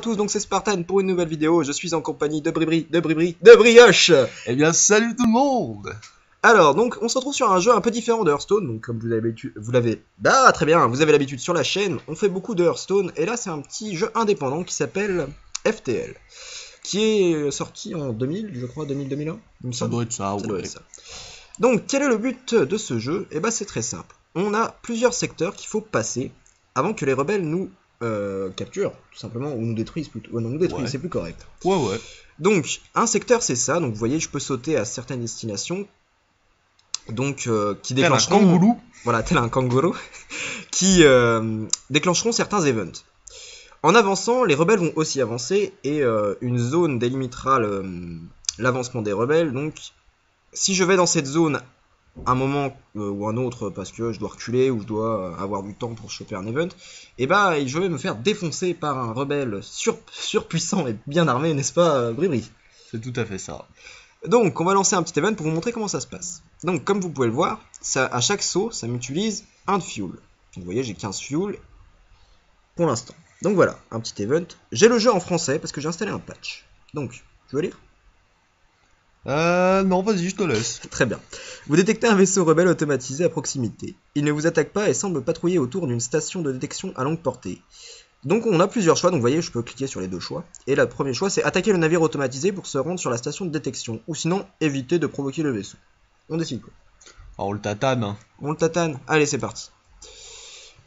tous, donc c'est Spartan pour une nouvelle vidéo. Je suis en compagnie de de Brioche. Eh bien, salut tout le monde. Alors, donc, on se retrouve sur un jeu un peu différent de Hearthstone. Donc, comme très bien, vous avez l'habitude sur la chaîne. On fait beaucoup de Hearthstone. Et là, c'est un petit jeu indépendant qui s'appelle FTL. Qui est sorti en 2000, je crois, 2000-2001. Ça doit être ça, ça doit être ça. Donc, quel est le but de ce jeu? Eh ben, c'est très simple. On a plusieurs secteurs qu'il faut passer avant que les rebelles nous capturent, tout simplement, ou nous détruisent plutôt. Non, nous détruisent, c'est plus correct. Ouais. Donc, un secteur, c'est ça. Donc, vous voyez, je peux sauter à certaines destinations. Donc, qui déclencheront... Tel un kangourou. Voilà, tel un kangourou. Qui déclencheront certains events. En avançant, les rebelles vont aussi avancer. Et une zone délimitera l'avancement des rebelles. Donc, si je vais dans cette zone un moment ou un autre parce que je dois reculer ou je dois avoir du temps pour choper un event, et bah je vais me faire défoncer par un rebelle surpuissant et bien armé, n'est-ce pas Bribri? C'est tout à fait ça. Donc on va lancer un petit event pour vous montrer comment ça se passe. Donc comme vous pouvez le voir, à chaque saut ça m'utilise un de fuel. Donc, vous voyez j'ai 15 fuel pour l'instant. Donc voilà, un petit event. J'ai le jeu en français parce que j'ai installé un patch. Donc, tu veux lire? Non, vas-y, je te laisse. Très bien. Vous détectez un vaisseau rebelle automatisé à proximité. Il ne vous attaque pas et semble patrouiller autour d'une station de détection à longue portée. Donc on a plusieurs choix, donc vous voyez, je peux cliquer sur les deux choix. Et le premier choix, c'est attaquer le navire automatisé pour se rendre sur la station de détection. Ou sinon, éviter de provoquer le vaisseau. On décide quoi? Alors, on le tatane. Hein. On le tatane. Allez, c'est parti.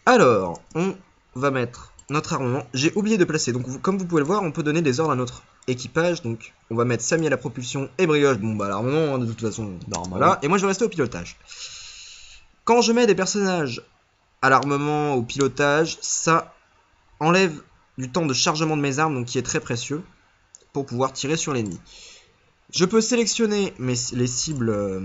Alors, on va mettre notre armement. J'ai oublié de placer, donc comme vous pouvez le voir, on peut donner des ordres à notre équipage. Donc on va mettre Samy à la propulsion et Brioche, bon bah l'armement hein, de toute façon, voilà. Et moi je vais rester au pilotage. Quand je mets des personnages à l'armement, au pilotage, ça enlève du temps de chargement de mes armes, donc qui est très précieux, pour pouvoir tirer sur l'ennemi. Je peux sélectionner les cibles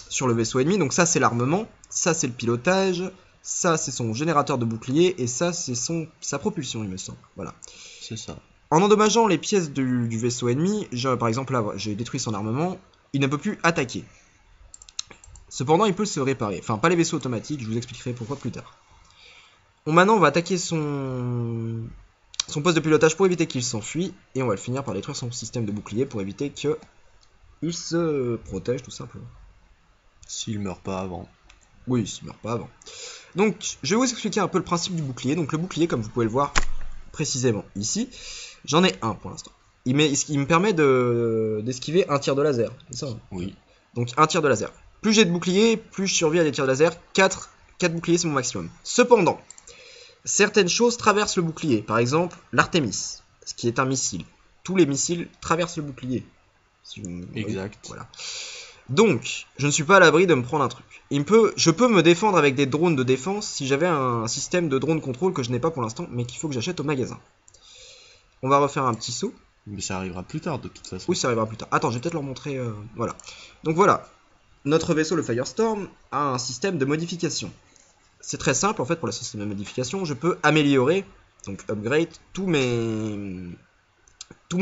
sur le vaisseau ennemi, donc ça c'est l'armement, ça c'est le pilotage, ça c'est son générateur de bouclier, et ça c'est sa propulsion il me semble, voilà. C'est ça. En endommageant les pièces du vaisseau ennemi, par exemple là j'ai détruit son armement, il ne peut plus attaquer. Cependant il peut se réparer, enfin pas les vaisseaux automatiques, je vous expliquerai pourquoi plus tard. Maintenant on va attaquer son poste de pilotage pour éviter qu'il s'enfuit, et on va le finir par détruire son système de bouclier pour éviter qu'il se protège tout simplement. S'il meurt pas avant. Oui, s'il meurt pas avant. Donc je vais vous expliquer un peu le principe du bouclier. Donc le bouclier, comme vous pouvez le voir précisément ici, j'en ai un pour l'instant. Il me permet d'esquiver un tir de laser, c'est ça? Oui. Donc un tir de laser. Plus j'ai de bouclier, plus je survis à des tirs de laser. 4 boucliers c'est mon maximum. Cependant, certaines choses traversent le bouclier. Par exemple, l'Artemis, ce qui est un missile. Tous les missiles traversent le bouclier. Exact. Oui, voilà. Donc, je ne suis pas à l'abri de me prendre un truc. Je peux me défendre avec des drones de défense si j'avais un système de drone contrôle que je n'ai pas pour l'instant, mais qu'il faut que j'achète au magasin. On va refaire un petit saut. Mais ça arrivera plus tard de toute façon. Oui, ça arrivera plus tard. Attends, je vais peut-être leur montrer. Voilà. Donc voilà. Notre vaisseau, le Firestorm, a un système de modification. C'est très simple en fait pour le système de modification. Je peux améliorer, donc upgrade, tous mes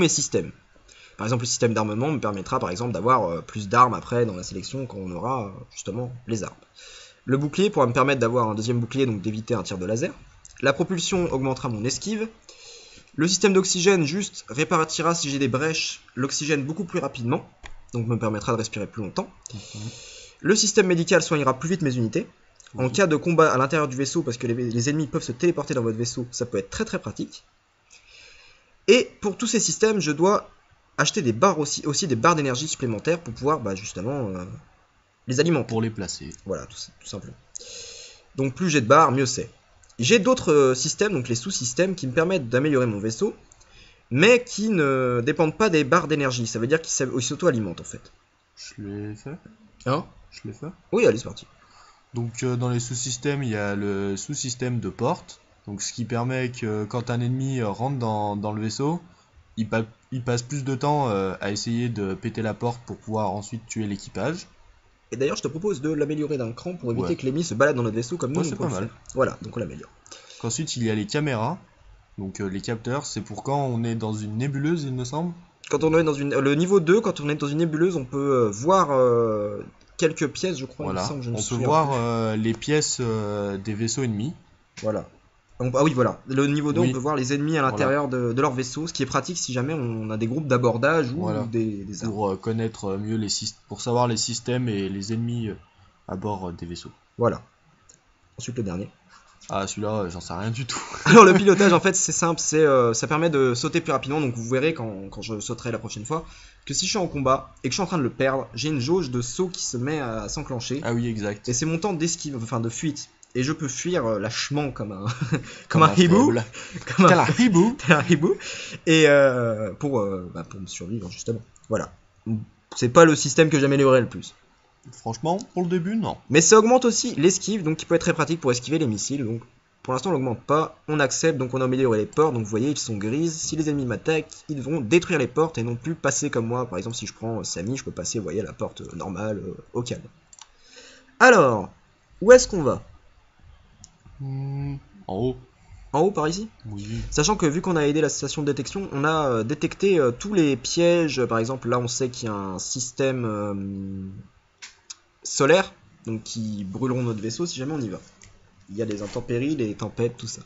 systèmes. Par exemple, le système d'armement me permettra par exemple d'avoir plus d'armes après dans la sélection quand on aura justement les armes. Le bouclier pourra me permettre d'avoir un deuxième bouclier, donc d'éviter un tir de laser. La propulsion augmentera mon esquive. Le système d'oxygène juste répartira si j'ai des brèches l'oxygène beaucoup plus rapidement, donc me permettra de respirer plus longtemps. Le système médical soignera plus vite mes unités. En cas de combat à l'intérieur du vaisseau, parce que les ennemis peuvent se téléporter dans votre vaisseau, ça peut être très très pratique. Et pour tous ces systèmes, je dois acheter des barres aussi des barres d'énergie supplémentaires pour pouvoir justement les alimenter. Pour les placer. Voilà, tout simplement. Donc plus j'ai de barres, mieux c'est. J'ai d'autres systèmes, donc les sous-systèmes, qui me permettent d'améliorer mon vaisseau, mais qui ne dépendent pas des barres d'énergie. Ça veut dire qu'ils s'auto-alimentent en fait. Je l'ai fait. Hein? Je l'ai fait. Oui, allez, c'est parti. Donc dans les sous-systèmes, il y a le sous-système de porte. Donc ce qui permet que quand un ennemi rentre dans le vaisseau, il passe plus de temps à essayer de péter la porte pour pouvoir ensuite tuer l'équipage. Et d'ailleurs, je te propose de l'améliorer d'un cran pour éviter que l'ennemi se balade dans notre vaisseau comme nous. C'est pas mal. Voilà, donc on l'améliore. Ensuite, il y a les caméras. Donc les capteurs, c'est pour quand on est dans une nébuleuse, il me semble. Quand on est dans le niveau 2, quand on est dans une nébuleuse, on peut voir quelques pièces, je crois. Voilà. Il me semble, on peut voir les pièces des vaisseaux ennemis. Voilà. Ah oui, voilà. Le niveau 2, Oui. on peut voir les ennemis à l'intérieur de leur vaisseau, ce qui est pratique si jamais on a des groupes d'abordage ou Voilà. des armes. Pour connaître mieux pour savoir les systèmes et les ennemis à bord des vaisseaux. Voilà. Ensuite, le dernier. Ah, celui-là, j'en sais rien du tout. Alors, le pilotage, en fait, c'est simple. Ça permet de sauter plus rapidement. Donc, vous verrez quand je sauterai la prochaine fois que si je suis en combat et que je suis en train de le perdre, j'ai une jauge de saut qui se met à s'enclencher. Ah oui, exact. Et c'est mon temps d'esquive, enfin de fuite. Et je peux fuir lâchement comme un, comme un hibou. faible. Comme Tel un hibou. tel un hibou. Et pour me survivre, justement. Voilà. C'est pas le système que j'améliorerais le plus. Franchement, pour le début, non. Mais ça augmente aussi l'esquive, donc qui peut être très pratique pour esquiver les missiles. Donc pour l'instant on l'augmente pas, on accepte, donc on a amélioré les portes, donc vous voyez ils sont grises. Si les ennemis m'attaquent, ils vont détruire les portes et non plus passer comme moi. Par exemple si je prends Samy, je peux passer, vous voyez, la porte normale au calme. Alors, où est-ce qu'on va? En haut. En haut par ici? Oui. Sachant que vu qu'on a aidé la station de détection, on a détecté tous les pièges. Par exemple là on sait qu'il y a un système solaire, donc qui brûleront notre vaisseau si jamais on y va. Il y a des intempéries, des tempêtes, tout ça.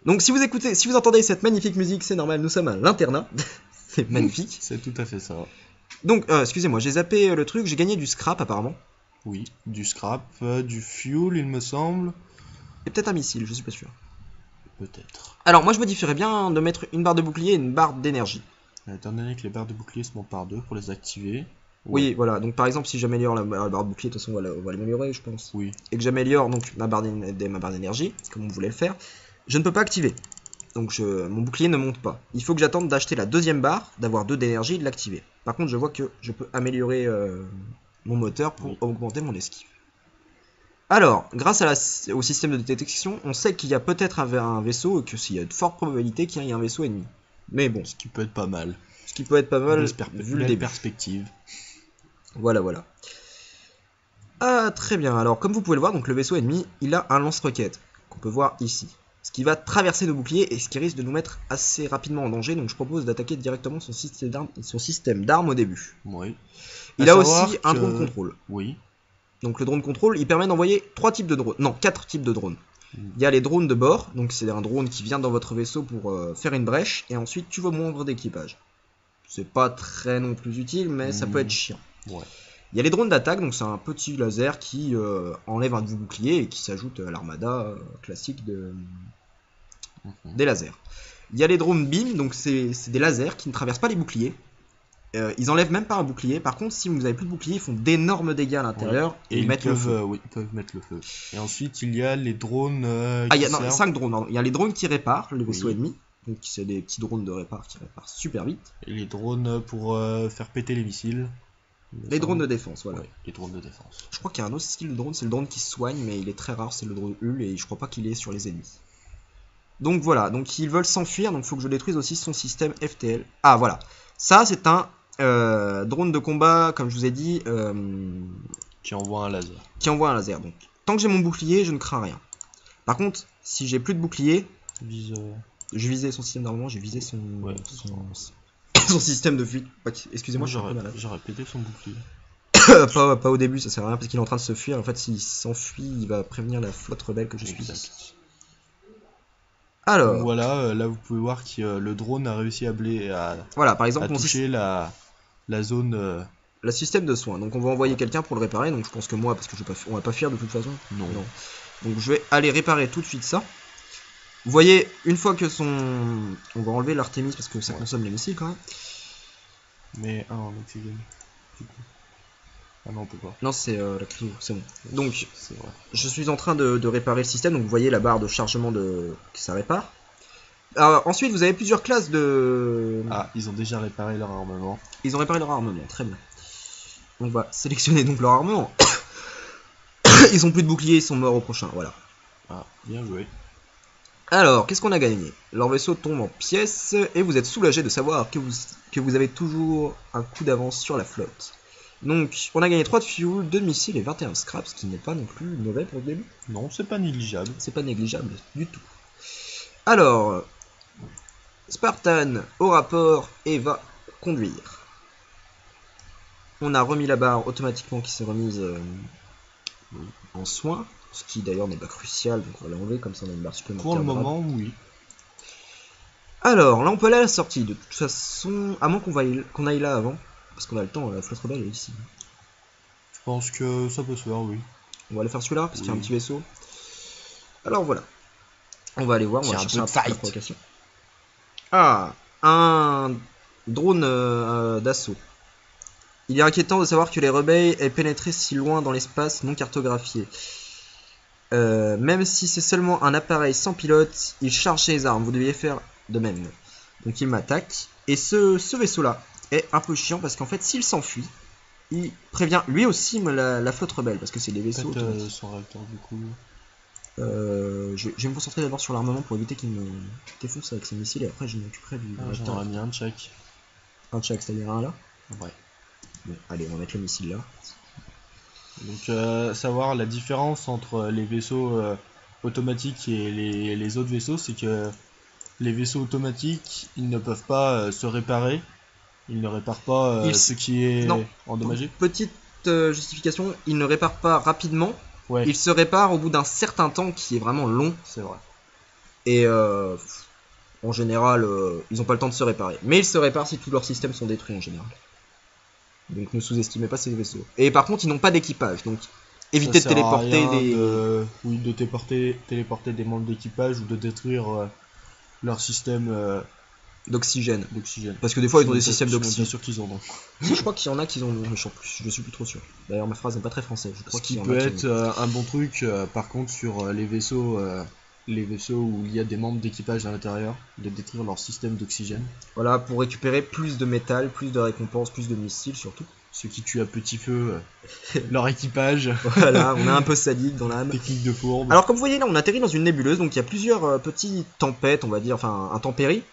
Donc si vous entendez cette magnifique musique, c'est normal, nous sommes à l'internat. C'est magnifique. C'est tout à fait ça. Donc, excusez-moi, j'ai zappé le truc, j'ai gagné du scrap apparemment. Oui, du scrap, du fuel, il me semble. Et peut-être un missile, je suis pas sûr. Peut-être. Alors moi je modifierais bien de mettre une barre de bouclier et une barre d'énergie. Étant donné que les barres de bouclier se montent par deux pour les activer. Oui, voilà, donc par exemple si j'améliore la barre de bouclier, de toute façon on va l'améliorer je pense. Oui. Et que j'améliore donc ma barre d'énergie, comme on voulait le faire, je ne peux pas activer. Donc mon bouclier ne monte pas. Il faut que j'attende d'acheter la deuxième barre, d'avoir 2 d'énergie et de l'activer. Par contre je vois que je peux améliorer mon moteur pour augmenter mon esquive. Alors, grâce au système de détection, on sait qu'il y a peut-être un vaisseau et qu'il y a de fortes probabilités qu'il y ait un vaisseau ennemi. Mais bon, Ce qui peut être pas mal. ce qui peut être pas mal vu le Belle début. perspective. Voilà. Ah, très bien. Alors, comme vous pouvez le voir, donc le vaisseau ennemi, il a un lance-roquette qu'on peut voir ici. Ce qui va traverser nos boucliers et ce qui risque de nous mettre assez rapidement en danger. Donc, je propose d'attaquer directement son système d'armes au début. Oui. Il a aussi un drone contrôle. Oui. Donc, le drone contrôle, il permet d'envoyer 4 types de drones. Il y a les drones de bord. Donc, c'est un drone qui vient dans votre vaisseau pour faire une brèche. Et ensuite, tu vas membres d'équipage. C'est pas très non plus utile, mais ça peut être chiant. Ouais. Il y a les drones d'attaque, donc c'est un petit laser qui enlève un bouclier et qui s'ajoute à l'armada classique des lasers. Il y a les drones beam, donc c'est des lasers qui ne traversent pas les boucliers. Ils enlèvent même pas un bouclier. Par contre, si vous n'avez plus de bouclier, ils font d'énormes dégâts à l'intérieur et ils mettent le feu. Oui, ils peuvent mettre le feu. Et ensuite, il y a les drones. Il y a 5 drones. Pardon. Il y a les drones qui réparent le vaisseau Oui. ennemi. Donc c'est des petits drones de répar qui réparent super vite. Et les drones pour faire péter les missiles. Les drones de défense, voilà. Ouais, les drones de défense. Je crois qu'il y a un autre style de drone, c'est le drone qui soigne, mais il est très rare, c'est le drone Hull, et je crois pas qu'il est sur les ennemis. Donc voilà, donc ils veulent s'enfuir, donc il faut que je détruise aussi son système FTL. Ah voilà, ça c'est un drone de combat, comme je vous ai dit, Qui envoie un laser. qui envoie un laser. Donc tant que j'ai mon bouclier, je ne crains rien. Par contre, si j'ai plus de bouclier, je visais son système d'armement, j'ai visé son système de fuite. Excusez-moi, je suis un peu malade. J'aurais pété son bouclier. pas au début, ça sert à rien parce qu'il est en train de se fuir. En fait, s'il s'enfuit, il va prévenir la flotte rebelle que je suis. Exact. Alors, donc voilà, là vous pouvez voir que le drone a réussi à voilà, par exemple, toucher la zone. Le système de soins. Donc on va envoyer quelqu'un pour le réparer. Donc je pense que moi, parce que on va pas fuir de toute façon. Non. Donc je vais aller réparer tout de suite ça. Vous voyez, une fois que on va enlever l'Artemis parce que ça consomme les missiles quand même. Mais en oxygène. Du coup. Ah non, on peut pas. Non, c'est la cryo, c'est bon. Donc, c'est vrai. Je suis en train de réparer le système. Donc vous voyez la barre de chargement que ça répare. Alors, ensuite, vous avez plusieurs classes de... Ah, ils ont déjà réparé leur armement. Ils ont réparé leur armement, très bien. On va sélectionner donc leur armement. Ils ont plus de boucliers, ils sont morts au prochain, voilà. Ah, bien joué. Alors, qu'est-ce qu'on a gagné? Leur vaisseau tombe en pièces et vous êtes soulagé de savoir que vous avez toujours un coup d'avance sur la flotte. Donc, on a gagné 3 de fuel, 2 de missiles et 21 scraps, ce qui n'est pas non plus mauvais pour le début. Non, c'est pas négligeable. C'est pas négligeable du tout. Alors, Spartan au rapport et va conduire. On a remis la barre automatiquement qui s'est remise en soin. Ce qui d'ailleurs n'est pas crucial, donc on va l'enlever, comme ça on a une barre supplémentaire. Pour le de grade. moment, oui. Alors, là on peut aller à la sortie, de toute façon, à moins qu'on aille là avant, parce qu'on a le temps, la flotte rebelle est ici. Je pense que ça peut se faire, oui. On va aller faire celui-là, parce qu'il y a un Oui. petit vaisseau. Alors voilà. On va aller voir, on va Tiens, chercher un un peu de peu de fight. provocation. Ah, un drone d'assaut. Il est inquiétant de savoir que les rebelles aient pénétré si loin dans l'espace non cartographié. Même si c'est seulement un appareil sans pilote, il charge ses armes, vous deviez faire de même. Donc il m'attaque, et ce vaisseau-là est un peu chiant, parce qu'en fait, s'il s'enfuit, il prévient lui aussi la flotte rebelle, parce que c'est des vaisseaux Peut-être automatiques. son réacteur, du coup. Je vais me concentrer d'abord sur l'armement pour éviter qu'il me défonce avec ses missiles, et après je m'occuperai du Ah, réacteur. j'en ai mis un check. Un check, c'est-à-dire un là. Ouais. Bon, allez, on va mettre le missile là. Donc, savoir la différence entre les vaisseaux automatiques et les autres vaisseaux, c'est que les vaisseaux automatiques, ils ne peuvent pas se réparer. Ils ne réparent pas Ils- ce qui est Non. endommagé. Petite justification, il ne répare pas rapidement, Ouais, il se répare au bout d'un certain temps qui est vraiment long, c'est vrai. et en général, ils n'ont pas le temps de se réparer. Mais ils se réparent si tous leurs systèmes sont détruits en général. Donc ne sous-estimez pas ces vaisseaux. Et par contre, ils n'ont pas d'équipage, donc évitez de Ça sert à téléporter rien des... oui, de téléporter des membres d'équipage ou de détruire leur système d'oxygène. d'oxygène. Parce que des fois, ils ont des Je suis systèmes même pas d'oxygène. sûr qu'ils en ont. Je crois qu'il y en a qui en ont, mais je suis plus trop sûr. D'ailleurs, ma phrase n'est pas très française. Je crois Ce qu'il qui y en peut a être un bon truc, par contre, sur les vaisseaux où il y a des membres d'équipage à l'intérieur, de détruire leur système d'oxygène, Voilà, pour récupérer plus de métal, plus de récompenses, plus de missiles surtout. ce qui tue à petit feu leur équipage, Voilà, on est un peu sadique dans l'âme. technique de fourbe. Alors comme vous voyez là, on atterrit dans une nébuleuse, donc il y a plusieurs petites tempêtes, on va dire, enfin intempéries.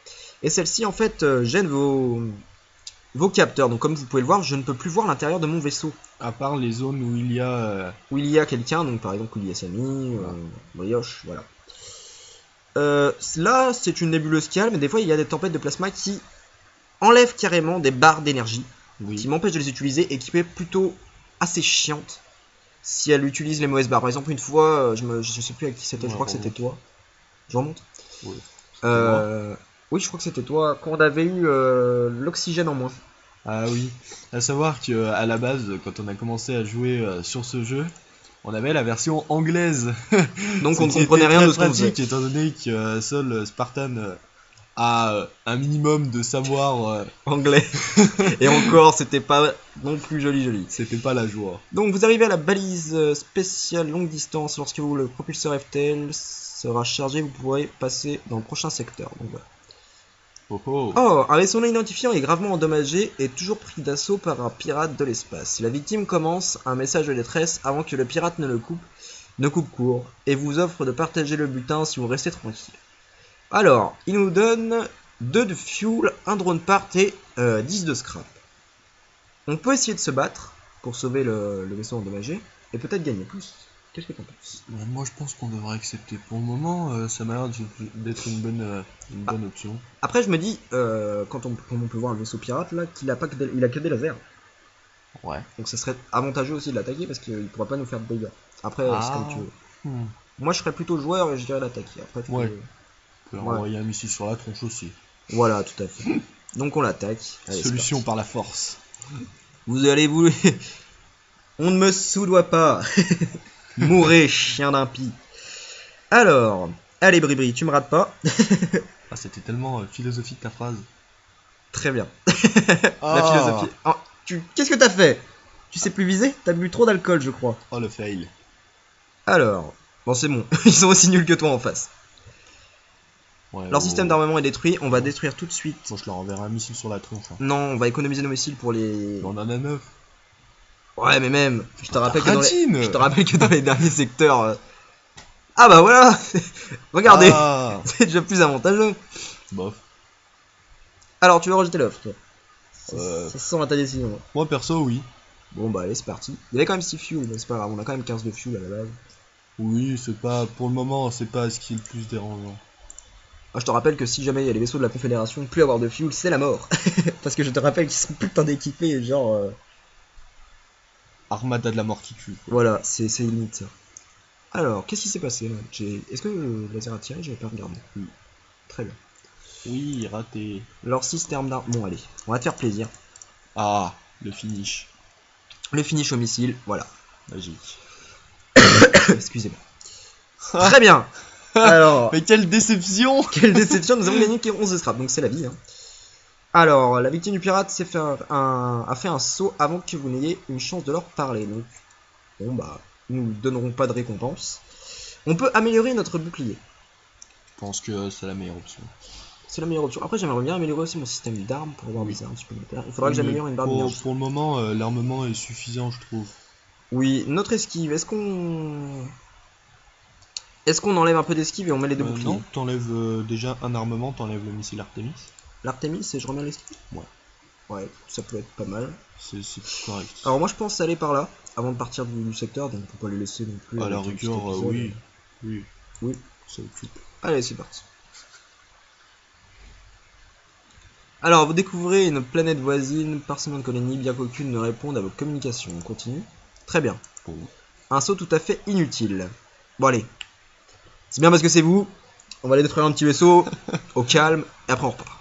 Et celle-ci en fait gêne vos capteurs. Donc comme vous pouvez le voir, je ne peux plus voir l'intérieur de mon vaisseau. À part les zones où il y a Où il y a quelqu'un, donc par exemple où il y a Samy, Brioche, voilà. Là, c'est une nébuleuse calme, et des fois il y a des tempêtes de plasma qui enlèvent carrément des barres d'énergie, oui, qui m'empêchent de les utiliser et qui peut être plutôt assez chiante si elle utilise les mauvaises barres. Par exemple, une fois, je sais plus avec qui c'était, Ouais, je crois que c'était remonte. toi. Je remonte. oui. C'était moi. Oui, je crois que c'était toi, quand on avait eu l'oxygène en moins. Ah oui, à savoir que à la base, quand on a commencé à jouer sur ce jeu, on avait la version anglaise. Donc Ce on ne qui comprenait était rien très de ce qu'on faisait. pratique, étant donné que seul Spartan a un minimum de savoir. Anglais. Et encore, c'était pas non plus joli. C'était pas la joie. Donc vous arrivez à la balise spéciale longue distance. Lorsque le propulseur FTL sera chargé, vous pourrez passer dans le prochain secteur. Donc voilà. Oh oh. Oh, un vaisseau non identifié est gravement endommagé et toujours pris d'assaut par un pirate de l'espace. La victime commence un message de détresse avant que le pirate ne coupe court, et vous offre de partager le butin si vous restez tranquille. Alors, il nous donne 2 de fuel, 1 drone part et 10 de scrap. On peut essayer de se battre pour sauver le vaisseau endommagé et peut-être gagner plus. Qu'est-ce que t'en penses? Moi je pense qu'on devrait accepter. Pour le moment, ça m'a l'air d'être une bonne option. Après, je me dis, comme on peut voir le vaisseau pirate là, qu'il a pas il a que des lasers. Ouais. Donc ça serait avantageux aussi de l'attaquer parce qu'il pourra pas nous faire de dégâts. Après, c'est comme tu veux. Moi, je serais plutôt joueur et je dirais l'attaquer. Après, tu Ouais. peux- On peut envoyer un missile sur la tronche aussi. Voilà, tout à fait. Donc on l'attaque. Allez, c'est Solution parti. par la force. Vous allez vous... On ne me soudoie pas. Mourez, chien d'impie. Alors, allez Bribri, tu me rates pas. Ah, c'était tellement philosophique ta phrase. Très bien. Ah. La philosophie. Oh, qu'est-ce que t'as fait? Tu sais plus viser? T'as bu trop d'alcool, je crois. Oh le fail. Alors, bon c'est bon. Ils sont aussi nuls que toi en face. Ouais, Leur système d'armement est détruit. On va détruire tout de suite. Moi je leur enverrai un missile sur la tronche. Hein. Non, on va économiser nos missiles pour les... Mais on en a 9. Ouais, mais même, je te rappelle que dans les derniers secteurs... Ah bah voilà. Regardez, Ah. c'est déjà plus avantageux. Bof. Alors, tu veux rejeter l'offre, toi? Euh. Ça sent à ta décision. Moi perso, oui. Bon bah allez, c'est parti. Il y avait quand même 6 fuel, mais c'est pas grave, on a quand même 15 de fuel à la base. Oui, c'est pas. Pour le moment, c'est pas ce qui est le plus dérangeant. Ah, je te rappelle que si jamais il y a les vaisseaux de la Confédération, plus avoir de fuel, c'est la mort. Parce que je te rappelle qu'ils sont putain d'équipés, genre... Armada de la mort qui tue. Voilà, c'est limite ça. Alors, qu'est-ce qui s'est passé là? Est-ce que le laser a tiré? J'avais pas regardé. Oui. Très bien. Oui, raté. Leur système d'armes. Bon, allez, on va te faire plaisir. Ah, le finish. Le finish au missile, voilà. Magique. Excusez-moi. Très bien. Alors, Mais quelle déception! quelle déception, nous avons gagné 11 de scrap, donc c'est la vie. Hein. Alors, la victime du pirate a fait un saut avant que vous n'ayez une chance de leur parler. Donc, bon bah, nous ne donnerons pas de récompense. On peut améliorer notre bouclier. Je pense que c'est la meilleure option. C'est la meilleure option. Après, j'aimerais bien améliorer aussi mon système d'armes pour avoir des armes supplémentaires. Il faudra que Mais j'améliore une barre d'énergie. pour le moment, l'armement est suffisant, je trouve. Oui, notre esquive, est-ce qu'on enlève un peu d'esquive et on met les deux boucliers? Non, t'enlèves déjà un armement, t'enlèves le missile Artemis. L'Artemis et je remets l'esquive? Ouais. Ouais, ça peut être pas mal. C'est correct. Alors moi je pense aller par là, avant de partir du secteur, donc on peut pas les laisser non plus. À la avec un petit rigueur, épisode. oui. Oui. Oui. Ça occupe. Allez, c'est parti. Alors, vous découvrez une planète voisine, parsemée de colonies, bien qu'aucune ne réponde à vos communications. On continue. Très bien. Bon. Un saut tout à fait inutile. Bon, allez. C'est bien parce que c'est vous. On va aller détruire un petit vaisseau, au calme, et après on repart.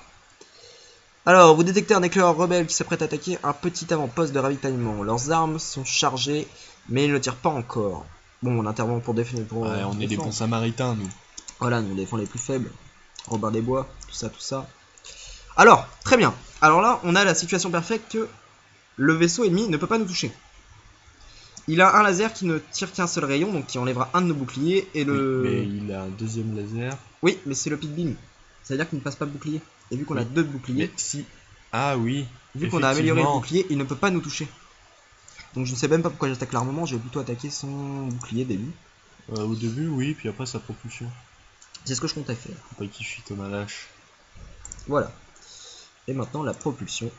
Alors, vous détectez un éclaireur rebelle qui s'apprête à attaquer un petit avant-poste de ravitaillement. Leurs armes sont chargées, mais ils ne tirent pas encore. Bon, on intervient pour défendre. Ouais, on est des bons samaritains, nous. Voilà, nous défendons les plus faibles. Robin des Bois, tout ça, tout ça. Alors, très bien. Alors là, on a la situation parfaite que le vaisseau ennemi ne peut pas nous toucher. Il a un laser qui ne tire qu'un seul rayon, donc qui enlèvera un de nos boucliers. Et le... Oui, mais il a un deuxième laser. Oui, mais c'est le pit beam. C'est-à-dire qu'il ne passe pas de bouclier. Et vu qu'on a deux boucliers, Mais si. Ah oui. vu qu'on a amélioré le bouclier, il ne peut pas nous toucher. Donc je ne sais même pas pourquoi j'attaque l'armement, je vais plutôt attaquer son bouclier début. Au début, oui, puis après sa propulsion. C'est ce que je comptais faire. Faut pas qu'il fuit comme un lâche. Voilà. Et maintenant la propulsion.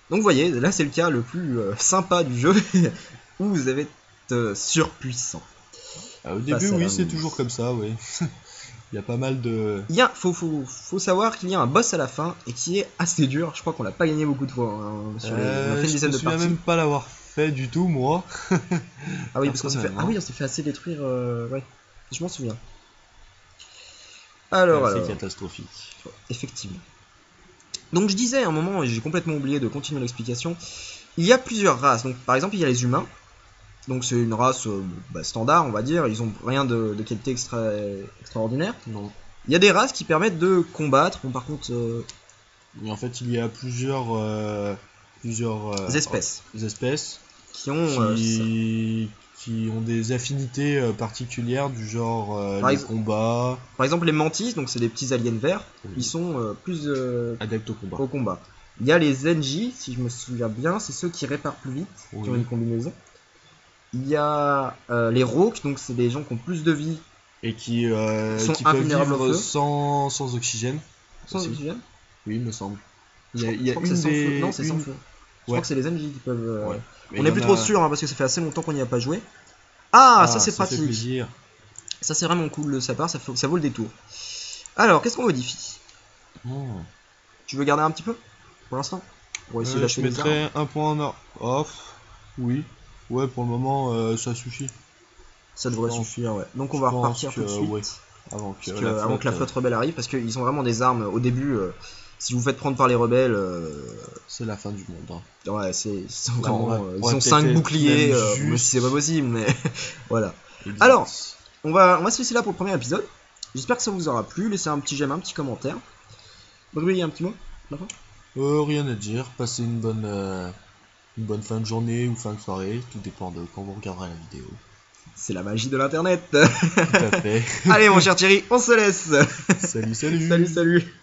Donc vous voyez, là c'est le cas le plus sympa du jeu, où vous avez surpuissant. Au début, oui, c'est toujours comme ça, oui. Il y a pas mal de... Faut savoir qu'il y a un boss à la fin, et qui est assez dur, je crois qu'on l'a pas gagné beaucoup de fois. Hein, on a fait une dizaine de parties. Je me souviens même pas l'avoir fait du tout, moi. Ah oui, parce qu'on s'est fait... on s'est fait assez détruire, ouais, je m'en souviens. Alors, c'est catastrophique. Effectivement. Donc je disais à un moment, et j'ai complètement oublié de continuer l'explication, il y a plusieurs races. Donc par exemple, il y a les humains. Donc c'est une race standard, on va dire. Ils ont rien de qualité extraordinaire. Non. Il y a des races qui permettent de combattre. Bon, par contre... Mais en fait, il y a plusieurs espèces. Espèces qui ont des affinités particulières du genre les combats. Par exemple, les mantis, donc c'est des petits aliens verts, ils sont plus adeptes au combat. Il y a les Zenji, si je me souviens bien, c'est ceux qui réparent plus vite, qui ont une combinaison. Il y a les Rauques, donc c'est des gens qui ont plus de vie et qui sont peuvent vivre sans oxygène. Sans oxygène? Oui, il me semble. Il y a une des... Non, c'est sans feu. Je crois que c'est les Zenji qui peuvent... Ouais. On n'est plus trop sûr, hein, parce que ça fait assez longtemps qu'on n'y a pas joué. Ah, ça c'est pratique. Fait plaisir. Ça c'est vraiment cool de sa part, ça vaut le détour. Alors, qu'est-ce qu'on modifie? Tu veux garder un petit peu pour l'instant? Pour essayer d'acheter je mettrais un point en off. Oui. Ouais, pour le moment, ça suffit. Ça devrait suffire, ouais. Donc on va repartir tout de suite. Ouais. Avant que la flotte rebelle arrive, parce qu'ils ont vraiment des armes au début. Si vous vous faites prendre par les rebelles, c'est la fin du monde. Hein. Ouais, c'est vraiment. Ils ont 5 boucliers, même si c'est pas possible, mais voilà. Exact. Alors, on va se laisser là pour le premier épisode. J'espère que ça vous aura plu. Laissez un petit j'aime, un petit commentaire. Baudouille, un petit mot? Rien à dire. Passez une bonne fin de journée ou fin de soirée. Tout dépend de quand vous regarderez la vidéo. C'est la magie de l'internet. Tout à fait. Allez, mon cher Thierry, on se laisse. Salut. Salut.